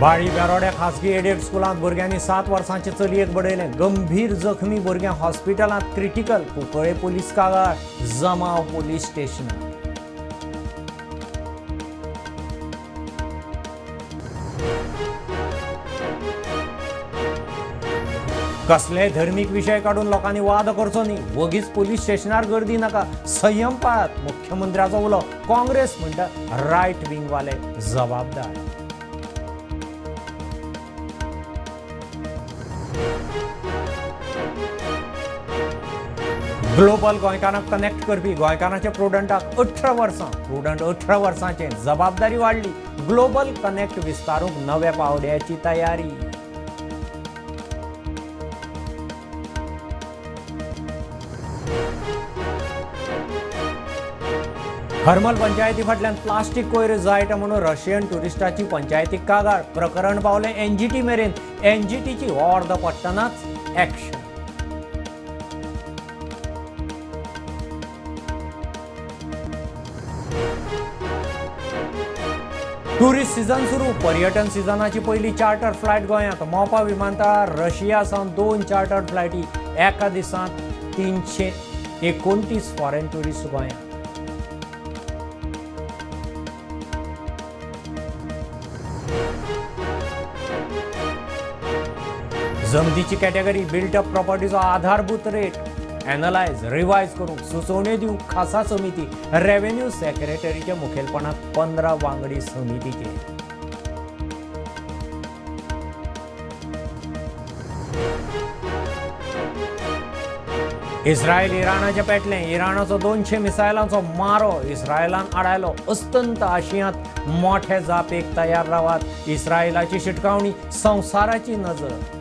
बाळी बेरोड्या खासगी एडेड स्कुलांत भुरग्यांनी 7 वर्सांचे चलयेक बडयलें. गंभीर जखमी भुरग्यां हॉस्पिटलांत क्रिटिकल. कुंकळे पुलीस कागाळ. जमाव पुलीस स्टेशनार. कसले धर्मीक विषय काढून लोकांनी वाद करचो न्ही. वगीच पुलीस स्टेशनार गर्दी नाका. संयम पाळात. मुख्यमंत्र्याचो उलो. काँग्रेस म्हणटा रायट विंग वाले जबाबदार. ग्लोबल गोंयकारांक कनेक्ट करपी गोंयकारांच्या प्रुडंटाक 18 वर्सां. प्रुडंट 18 वर्सांचे. जबाबदारी वाडली. ग्लोबल कनेक्ट विस्तारूंक नव्या पावड्याची तयारी. हरमल पंचायती फाटल्यान प्लास्टीक कोयर जायत म्हणून रशियन टुरिस्टाची पंचायतीक कागाळ. प्रकरण पावलें एनजीटी मेरेन. एनजीटीची अर्द पडटनाच एक्शन. टुरिस्ट सीझन सुरू. पर्यटन सीझनाची पहिली चार्टर फ्लायट गोंयांत. मोपा विमानतळार रशिया सावन 2 चार्टर फ्लायटी. एका दिसांत 329 फॉरेन टुरिस्ट गोंयांत. जमनीची कॅटेगरी बिल्ट अप प्रॉपर्टीचो आधारभूत रेट एनालायज रिवायज करूंक सुचोवण्यो दिवंक खासा समिती. रेव्हेन्यू सेक्रेटरीच्या मुखेलपणांत 15 वांगडी समितीचे. इस्रायल इराणाचे पेटले. इराणाचो 200 मिसायलांचो मारो. इस्रायलान आडायलो. अस्तंत आशियांत मोठे जापेक तयार रावात. इस्रायलाची शिटकावणी. संवसाराची नजर.